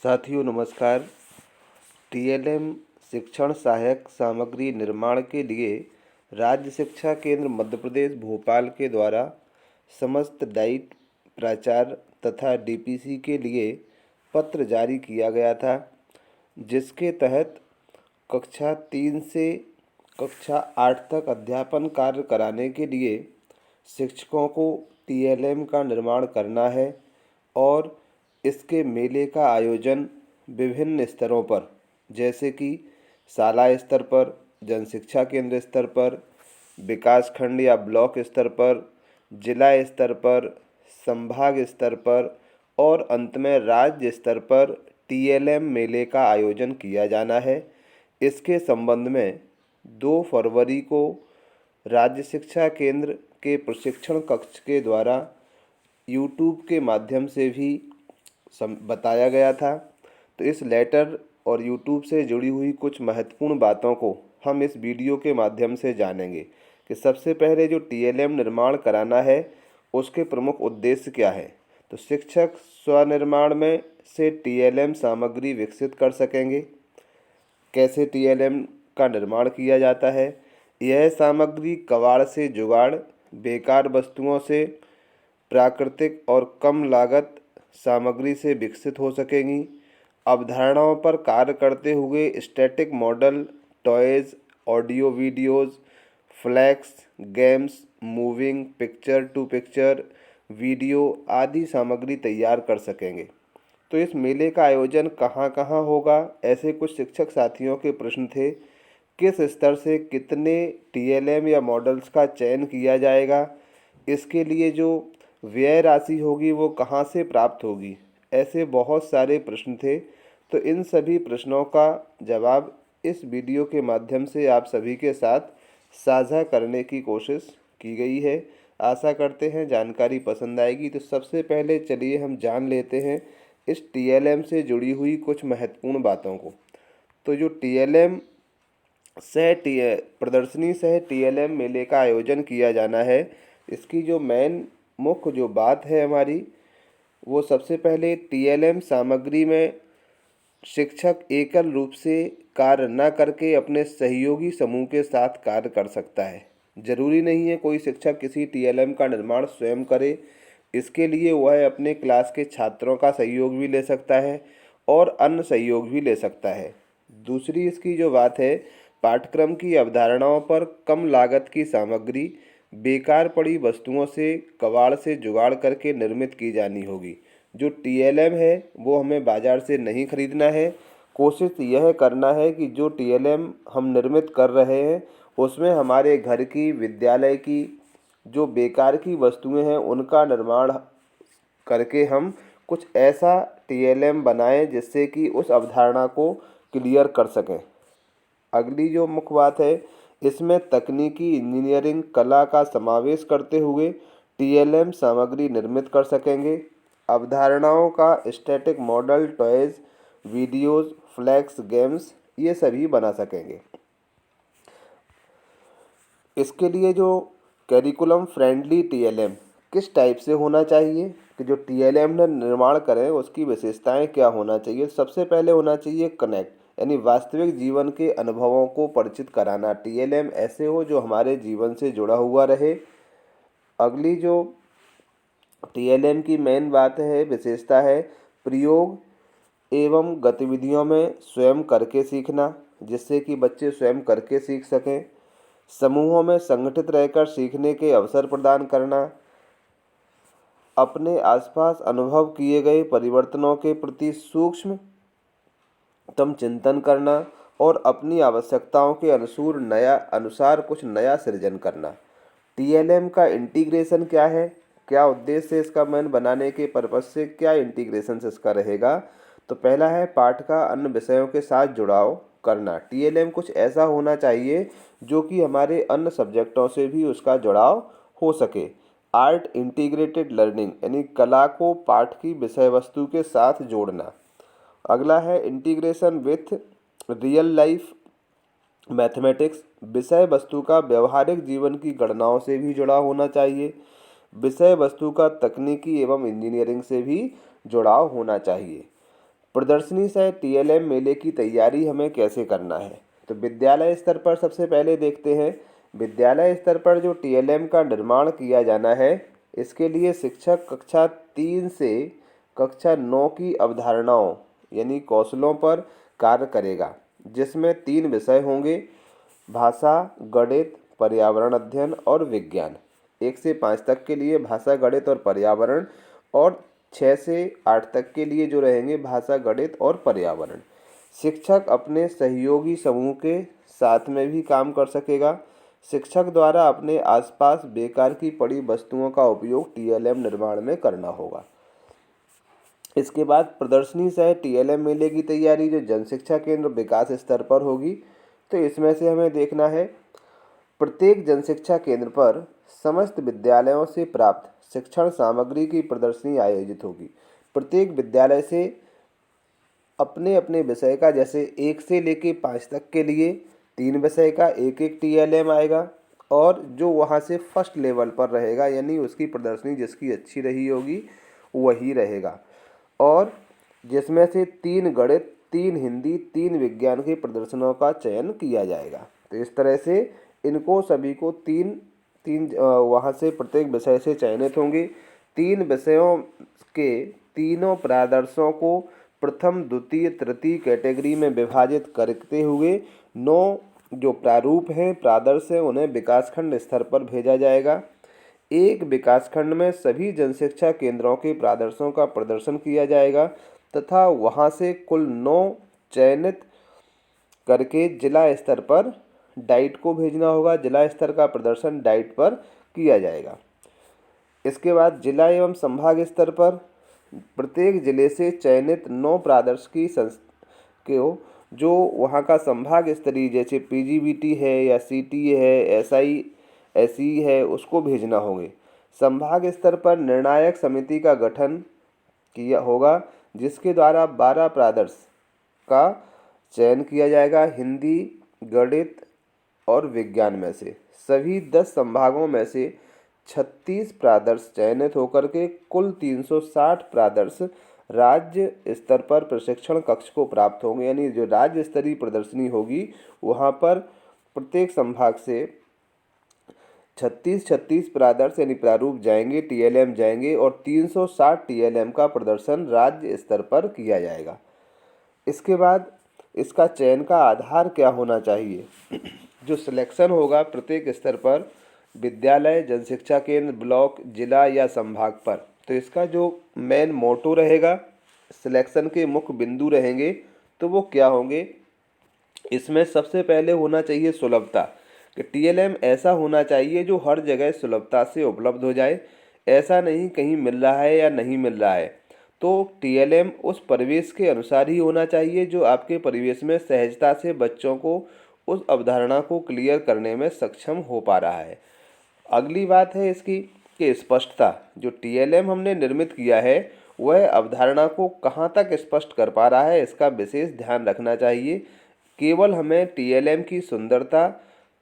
साथियों नमस्कार। टीएलएम शिक्षण सहायक सामग्री निर्माण के लिए राज्य शिक्षा केंद्र मध्य प्रदेश भोपाल के द्वारा समस्त डाइट प्राचार्य तथा डीपीसी के लिए पत्र जारी किया गया था, जिसके तहत कक्षा 3 से कक्षा 8 तक अध्यापन कार्य कराने के लिए शिक्षकों को टीएलएम का निर्माण करना है और इसके मेले का आयोजन विभिन्न स्तरों पर, जैसे कि शाला स्तर पर, जनशिक्षा केंद्र स्तर पर, विकासखंड या ब्लॉक स्तर पर, जिला स्तर पर, संभाग स्तर पर और अंत में राज्य स्तर पर टीएलएम मेले का आयोजन किया जाना है। इसके संबंध में 2 फरवरी को राज्य शिक्षा केंद्र के प्रशिक्षण कक्ष के द्वारा यूट्यूब के माध्यम से भी बताया गया था। तो इस लेटर और यूट्यूब से जुड़ी हुई कुछ महत्वपूर्ण बातों को हम इस वीडियो के माध्यम से जानेंगे कि सबसे पहले जो टीएलएम निर्माण कराना है उसके प्रमुख उद्देश्य क्या है। तो शिक्षक स्वनिर्माण में से टीएलएम सामग्री विकसित कर सकेंगे। कैसे टीएलएम का निर्माण किया जाता है? यह सामग्री कबाड़ से जुगाड़, बेकार वस्तुओं से प्राकृतिक और कम लागत सामग्री से विकसित हो सकेंगी। अवधारणाओं पर कार्य करते हुए static model, toys, audio videos, flex, games, moving picture to picture video आदि सामग्री तैयार कर सकेंगे। तो इस मेले का आयोजन कहाँ कहाँ होगा, ऐसे कुछ शिक्षक साथियों के प्रश्न थे। किस स्तर से कितने टीएलएम या मॉडल्स का चयन किया जाएगा? इसके लिए जो व्यय राशि होगी वो कहाँ से प्राप्त होगी? ऐसे बहुत सारे प्रश्न थे। तो इन सभी प्रश्नों का जवाब इस वीडियो के माध्यम से आप सभी के साथ साझा करने की कोशिश की गई है। आशा करते हैं जानकारी पसंद आएगी। तो सबसे पहले चलिए हम जान लेते हैं इस टीएलएम से जुड़ी हुई कुछ महत्वपूर्ण बातों को। तो जो टीएलएम प्रदर्शनी सह टीएलएम मेले का आयोजन किया जाना है, इसकी जो मुख्य जो बात है हमारी, वो सबसे पहले टीएलएम सामग्री में शिक्षक एकल रूप से कार्य न करके अपने सहयोगी समूह के साथ कार्य कर सकता है। जरूरी नहीं है कोई शिक्षक किसी टीएलएम का निर्माण स्वयं करे। इसके लिए वह अपने क्लास के छात्रों का सहयोग भी ले सकता है और अन्य सहयोग भी ले सकता है। दूसरी इसकी जो बात है, पाठ्यक्रम की अवधारणाओं पर कम लागत की सामग्री बेकार पड़ी वस्तुओं से कबाड़ से जुगाड़ करके निर्मित की जानी होगी। जो टीएलएम है वो हमें बाज़ार से नहीं खरीदना है। कोशिश यह करना है कि जो टीएलएम हम निर्मित कर रहे हैं उसमें हमारे घर की, विद्यालय की जो बेकार की वस्तुएं हैं उनका निर्माण करके हम कुछ ऐसा टीएलएम बनाएं जिससे कि उस अवधारणा को क्लियर कर सकें। अगली जो मुख्य बात है, इसमें तकनीकी, इंजीनियरिंग, कला का समावेश करते हुए टीएलएम सामग्री निर्मित कर सकेंगे। अवधारणाओं का static model, toys, videos, flex, games ये सभी बना सकेंगे। इसके लिए जो करिकुलम फ्रेंडली टीएलएम किस टाइप से होना चाहिए, कि जो टीएलएम ने निर्माण करें उसकी विशेषताएं क्या होना चाहिए। सबसे पहले होना चाहिए कनेक्ट, यानी वास्तविक जीवन के अनुभवों को परिचित कराना। टीएलएम ऐसे हो जो हमारे जीवन से जुड़ा हुआ रहे। अगली जो टीएलएम की मेन बात है, विशेषता है, प्रयोग एवं गतिविधियों में स्वयं करके सीखना, जिससे कि बच्चे स्वयं करके सीख सकें। समूहों में संगठित रहकर सीखने के अवसर प्रदान करना। अपने आसपास अनुभव किए गए परिवर्तनों के प्रति सूक्ष्मतम चिंतन करना और अपनी आवश्यकताओं के अनुसार कुछ नया सृजन करना। टीएलएम का इंटीग्रेशन क्या है, क्या उद्देश्य है इसका बनाने के पर्पज से, क्या इंटीग्रेशन से इसका रहेगा। तो पहला है पाठ का अन्य विषयों के साथ जुड़ाव करना। टीएलएम कुछ ऐसा होना चाहिए जो कि हमारे अन्य सब्जेक्टों से भी उसका जुड़ाव हो सके। आर्ट इंटीग्रेटेड लर्निंग, यानी कला को पाठ की विषय वस्तु के साथ जोड़ना। अगला है integration with real life mathematics, विषय वस्तु का व्यवहारिक जीवन की गणनाओं से भी जुड़ा होना चाहिए। विषय वस्तु का तकनीकी एवं इंजीनियरिंग से भी जुड़ाव होना चाहिए। प्रदर्शनी सह टीएलएम मेले की तैयारी हमें कैसे करना है? तो विद्यालय स्तर पर सबसे पहले देखते हैं। विद्यालय स्तर पर जो टीएलएम का निर्माण किया जाना है, इसके लिए शिक्षक कक्षा 3 से कक्षा 9 की अवधारणाओं यानी कौशलों पर कार्य करेगा, जिसमें 3 विषय होंगे: भाषा, गणित, पर्यावरण अध्ययन और विज्ञान। 1 से 5 तक के लिए भाषा, गणित और पर्यावरण, और 6 से 8 तक के लिए जो रहेंगे भाषा, गणित और पर्यावरण। शिक्षक अपने सहयोगी समूह के साथ में भी काम कर सकेगा। शिक्षक द्वारा अपने आसपास बेकार की पड़ी वस्तुओं का उपयोग टीएलएम निर्माण में करना होगा। इसके बाद प्रदर्शनी सह टीएलएम मेले की तैयारी जो जनशिक्षा केंद्र विकास स्तर पर होगी। तो इसमें से हमें देखना है, प्रत्येक जनशिक्षा केंद्र पर समस्त विद्यालयों से प्राप्त शिक्षण सामग्री की प्रदर्शनी आयोजित होगी। प्रत्येक विद्यालय से अपने अपने विषय का, जैसे 1 से लेके 5 तक के लिए 3 विषय का एक एक टीएलएम आएगा, और जो वहाँ से फर्स्ट लेवल पर रहेगा यानी उसकी प्रदर्शनी जिसकी अच्छी रही होगी वही रहेगा, और जिसमें से 3 गणित, 3 हिंदी, 3 विज्ञान के प्रदर्शनों का चयन किया जाएगा। तो इस तरह से इनको सभी को 3 वहाँ से प्रत्येक विषय से चयनित होंगे। 3 विषयों के तीनों प्रादर्शों को प्रथम, द्वितीय, तृतीय कैटेगरी में विभाजित करते हुए 9 जो प्रारूप हैं, प्रादर्श हैं, उन्हें विकासखंड स्तर पर भेजा जाएगा। एक विकासखंड में सभी जनशिक्षा केंद्रों के प्रादर्शों का प्रदर्शन किया जाएगा तथा वहां से कुल 9 चयनित करके जिला स्तर पर डाइट को भेजना होगा। जिला स्तर का प्रदर्शन डाइट पर किया जाएगा। इसके बाद जिला एवं संभाग स्तर पर प्रत्येक जिले से चयनित 9 प्रादर्श की को जो वहाँ का संभाग स्तरीय, जैसे पीजीबीटी है या सीटीए है, एसआई एसई है, उसको भेजना होंगे। संभाग स्तर पर निर्णायक समिति का गठन किया होगा, जिसके द्वारा 12 प्रादर्श का चयन किया जाएगा हिंदी, गणित और विज्ञान में से। सभी 10 संभागों में से 36 प्रादर्श चयनित होकर के कुल 360 प्रादर्श राज्य स्तर पर प्रशिक्षण कक्ष को प्राप्त होंगे। यानी जो राज्य स्तरीय प्रदर्शनी होगी वहाँ पर प्रत्येक संभाग से 36 प्रादर्श यानी प्रारूप जाएंगे, टीएलएम जाएंगे, और 360 टीएलएम का प्रदर्शन राज्य स्तर पर किया जाएगा। इसके बाद इसका चयन का आधार क्या होना चाहिए? जो सिलेक्शन होगा प्रत्येक स्तर पर, विद्यालय, जनशिक्षा केंद्र, ब्लॉक, जिला या संभाग पर, तो इसका जो मेन मोटो रहेगा, सिलेक्शन के मुख्य बिंदु रहेंगे, तो वो क्या होंगे? इसमें सबसे पहले होना चाहिए सुलभता, कि टीएलएम ऐसा होना चाहिए जो हर जगह सुलभता से उपलब्ध हो जाए। ऐसा नहीं कहीं मिल रहा है या नहीं मिल रहा है। तो टीएलएम उस परिवेश के अनुसार ही होना चाहिए जो आपके परिवेश में सहजता से बच्चों को उस अवधारणा को क्लियर करने में सक्षम हो पा रहा है। अगली बात है इसकी कि स्पष्टता। जो टीएलएम हमने निर्मित किया है वह अवधारणा को कहाँ तक स्पष्ट कर पा रहा है, इसका विशेष ध्यान रखना चाहिए। केवल हमें टीएलएम की सुंदरता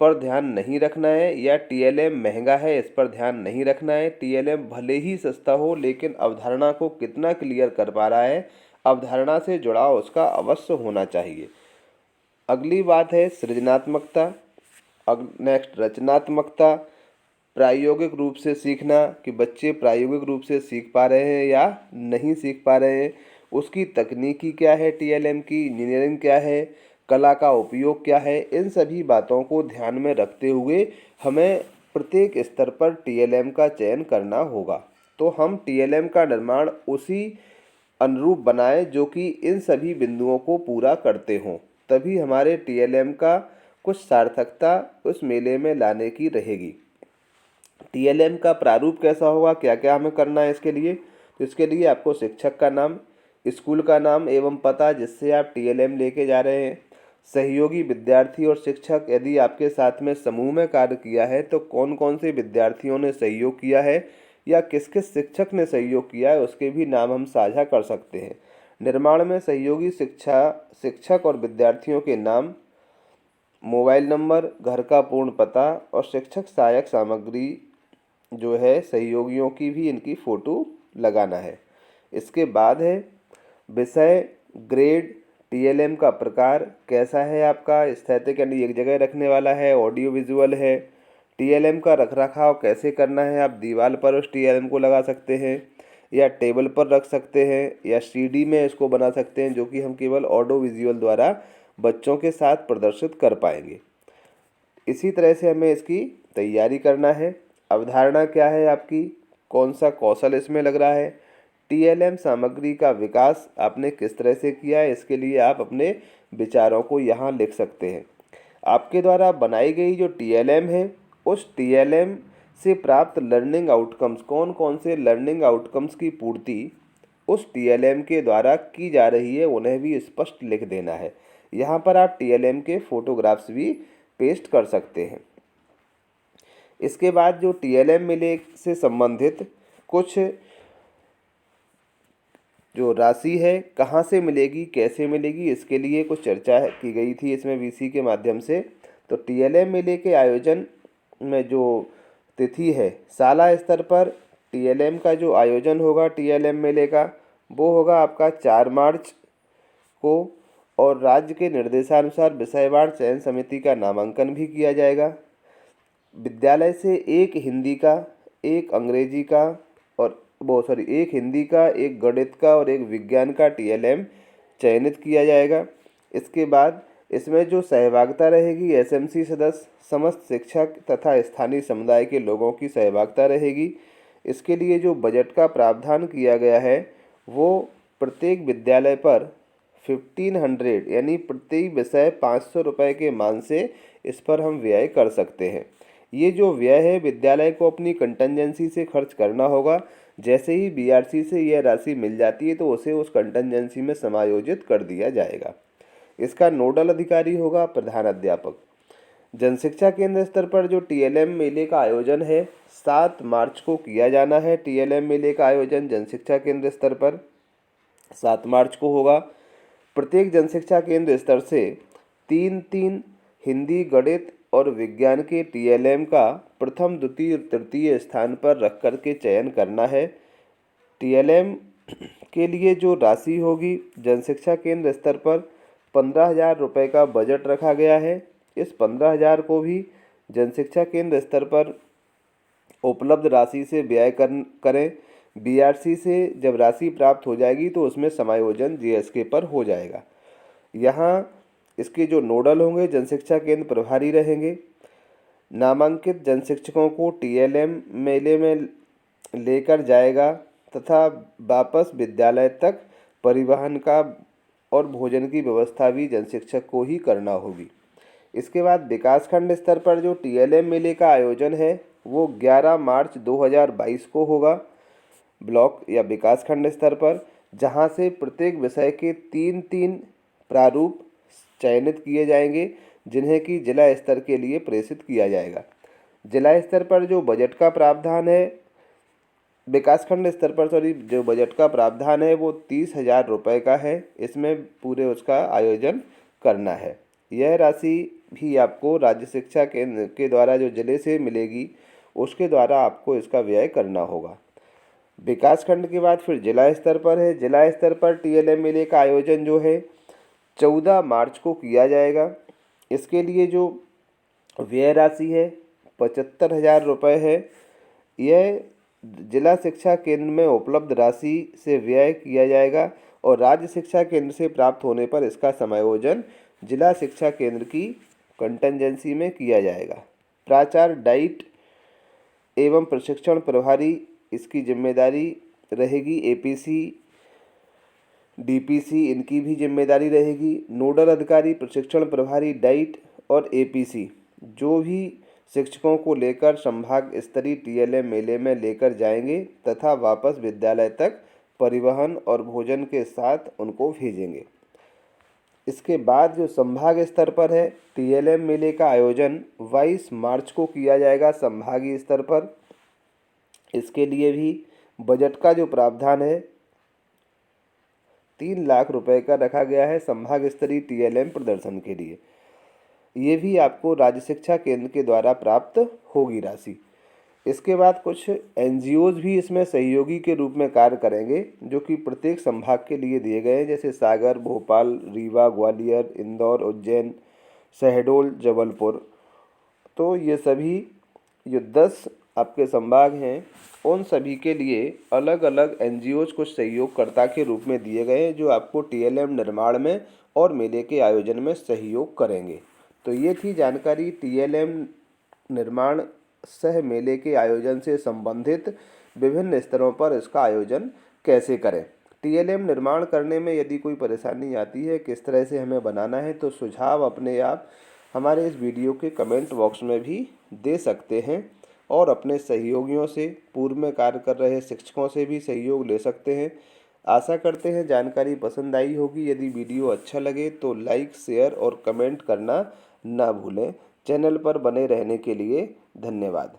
पर ध्यान नहीं रखना है या टीएलएम महंगा है इस पर ध्यान नहीं रखना है। टीएलएम भले ही सस्ता हो लेकिन अवधारणा को कितना क्लियर कर पा रहा है, अवधारणा से जुड़ाव उसका अवश्य होना चाहिए। अगली बात है सृजनात्मकता। नेक्स्ट रचनात्मकता। प्रायोगिक रूप से सीखना, कि बच्चे प्रायोगिक रूप से सीख पा रहे हैं या नहीं सीख पा रहे हैं। उसकी तकनीकी क्या है, टीएलएम की इंजीनियरिंग क्या है, कला का उपयोग क्या है, इन सभी बातों को ध्यान में रखते हुए हमें प्रत्येक स्तर पर टीएलएम का चयन करना होगा। तो हम टीएलएम का निर्माण उसी अनुरूप बनाएं जो कि इन सभी बिंदुओं को पूरा करते हों, तभी हमारे टीएलएम का कुछ सार्थकता उस मेले में लाने की रहेगी। टीएलएम का प्रारूप कैसा होगा, क्या क्या हमें करना है इसके लिए? तो इसके लिए आपको शिक्षक का नाम, स्कूल का नाम एवं पता जिससे आप टीएलएम लेके जा रहे हैं, सहयोगी विद्यार्थी और शिक्षक, यदि आपके साथ में समूह में कार्य किया है तो कौन कौन से विद्यार्थियों ने सहयोग किया है या किस किस शिक्षक ने सहयोग किया है उसके भी नाम हम साझा कर सकते हैं। निर्माण में सहयोगी शिक्षक और विद्यार्थियों के नाम, मोबाइल नंबर, घर का पूर्ण पता और शिक्षक सहायक सामग्री जो है सहयोगियों की भी इनकी फ़ोटो लगाना है। इसके बाद है विषय ग्रेड, टीएलएम का प्रकार कैसा है आपका, स्थैतिक यानी एक जगह रखने वाला है, ऑडियो विजुअल है, टीएलएम का रखरखाव कैसे करना है, आप दीवार पर उस टीएलएम को लगा सकते हैं या टेबल पर रख सकते हैं या सीडी में इसको बना सकते हैं, जो कि हम केवल ऑडियो विजुअल द्वारा बच्चों के साथ प्रदर्शित कर पाएंगे। इसी तरह से हमें इसकी तैयारी करना है। अवधारणा क्या है आपकी, कौन सा कौशल इसमें लग रहा है, टीएलएम सामग्री का विकास आपने किस तरह से किया है, इसके लिए आप अपने विचारों को यहाँ लिख सकते हैं। आपके द्वारा बनाई गई जो टीएलएम है, उस टीएलएम से प्राप्त लर्निंग आउटकम्स, कौन कौन से लर्निंग आउटकम्स की पूर्ति उस टीएलएम के द्वारा की जा रही है, उन्हें भी स्पष्ट लिख देना है। यहाँ पर आप टीएलएम के फोटोग्राफ्स भी पेस्ट कर सकते हैं। इसके बाद जो टीएलएम मिले से संबंधित कुछ जो राशि है कहाँ से मिलेगी, कैसे मिलेगी, इसके लिए कुछ चर्चा की गई थी इसमें वीसी के माध्यम से। तो टीएलएम मेले के आयोजन में जो तिथि है, साला स्तर पर टीएलएम का जो आयोजन होगा टीएलएम मेले का, वो होगा आपका 4 मार्च को, और राज्य के निर्देशानुसार विषयवार चयन समिति का नामांकन भी किया जाएगा। विद्यालय से एक हिंदी का, एक अंग्रेजी का और एक हिंदी का, एक गणित का और एक विज्ञान का टीएलएम चयनित किया जाएगा। इसके बाद इसमें जो सहभागिता रहेगी, एसएमसी सदस्य, समस्त शिक्षक तथा स्थानीय समुदाय के लोगों की सहभागिता रहेगी। इसके लिए जो बजट का प्रावधान किया गया है, वो प्रत्येक विद्यालय पर 1500 यानी प्रत्येक विषय 500 रुपये के मान से इस पर हम व्यय कर सकते हैं। ये जो व्यय है विद्यालय को अपनी कंटेंजेंसी से खर्च करना होगा। जैसे ही बीआरसी से यह राशि मिल जाती है तो उसे उस कंटेंजेंसी में समायोजित कर दिया जाएगा। इसका नोडल अधिकारी होगा प्रधान अध्यापक। जनशिक्षा केंद्र स्तर पर जो टीएलएम मेले का आयोजन है 7 मार्च को किया जाना है। टीएलएम मेले का आयोजन जनशिक्षा केंद्र स्तर पर 7 मार्च को होगा। प्रत्येक जनशिक्षा केंद्र स्तर से 3-3 हिंदी, गणित और विज्ञान के टीएलएम का प्रथम, द्वितीय, तृतीय स्थान पर रख कर के चयन करना है। टीएलएम के लिए जो राशि होगी जनशिक्षा केंद्र स्तर पर 15,000 रुपये का बजट रखा गया है। इस 15,000 को भी जनशिक्षा केंद्र स्तर पर उपलब्ध राशि से व्यय करें। बीआरसी से जब राशि प्राप्त हो जाएगी तो उसमें समायोजन जीएसके पर हो जाएगा। यहाँ इसके जो नोडल होंगे जनशिक्षा केंद्र प्रभारी रहेंगे। नामांकित जनशिक्षकों को टीएलएम मेले में लेकर जाएगा तथा वापस विद्यालय तक परिवहन का और भोजन की व्यवस्था भी जनशिक्षक को ही करना होगी। इसके बाद विकासखंड स्तर पर जो टीएलएम मेले का आयोजन है वो 11 मार्च 2022 को होगा ब्लॉक या विकासखंड स्तर पर, जहां से प्रत्येक विषय के 3-3 प्रारूप चयनित किए जाएंगे जिन्हें कि जिला स्तर के लिए प्रेषित किया जाएगा। जिला स्तर पर जो बजट का प्रावधान है, विकासखंड स्तर पर जो बजट का प्रावधान है वो 30,000 रुपये का है। इसमें पूरे उसका आयोजन करना है। यह राशि भी आपको राज्य शिक्षा केंद्र के द्वारा जो जिले से मिलेगी उसके द्वारा आपको इसका व्यय करना होगा। विकासखंड के बाद फिर जिला स्तर पर है। जिला स्तर पर टीएलएम मेले का आयोजन जो है 14 मार्च को किया जाएगा। इसके लिए जो व्यय राशि है 75,000 रुपये है। यह जिला शिक्षा केंद्र में उपलब्ध राशि से व्यय किया जाएगा और राज्य शिक्षा केंद्र से प्राप्त होने पर इसका समायोजन जिला शिक्षा केंद्र की कंटेंजेंसी में किया जाएगा। प्राचार्य, डाइट एवं प्रशिक्षण प्रभारी, इसकी जिम्मेदारी रहेगी। एपीसी, डीपीसी, इनकी भी जिम्मेदारी रहेगी। नोडल अधिकारी, प्रशिक्षण प्रभारी, डाइट और एपीसी जो भी शिक्षकों को लेकर संभाग स्तरीय टीएलएम मेले में लेकर जाएंगे तथा वापस विद्यालय तक परिवहन और भोजन के साथ उनको भेजेंगे। इसके बाद जो संभाग स्तर पर है टीएलएम मेले का आयोजन 22 मार्च को किया जाएगा संभागीय स्तर पर। इसके लिए भी बजट का जो प्रावधान है 3 लाख रुपए का रखा गया है संभाग स्तरीय टीएलएम प्रदर्शन के लिए। ये भी आपको राज्य शिक्षा केंद्र के द्वारा प्राप्त होगी राशि। इसके बाद कुछ एनजीओज भी इसमें सहयोगी के रूप में कार्य करेंगे, जो कि प्रत्येक संभाग के लिए दिए गए हैं, जैसे सागर, भोपाल, रीवा, ग्वालियर, इंदौर, उज्जैन, शहडोल, जबलपुर। तो ये सभी जो 10 आपके संभाग हैं, उन सभी के लिए अलग अलग एनजीओज कुछ सहयोगकर्ता के रूप में दिए गए हैं, जो आपको टीएलएम निर्माण में और मेले के आयोजन में सहयोग करेंगे। तो ये थी जानकारी टीएलएम निर्माण सह मेले के आयोजन से संबंधित विभिन्न स्तरों पर इसका आयोजन कैसे करें। टीएलएम निर्माण करने में यदि कोई परेशानी आती है, किस तरह से हमें बनाना है, तो सुझाव अपने आप हमारे इस वीडियो के कमेंट बॉक्स में भी दे सकते हैं और अपने सहयोगियों से, पूर्व में कार्य कर रहे शिक्षकों से भी सहयोग ले सकते हैं। आशा करते हैं जानकारी पसंद आई होगी। यदि वीडियो अच्छा लगे तो लाइक, शेयर और कमेंट करना ना भूलें। चैनल पर बने रहने के लिए धन्यवाद।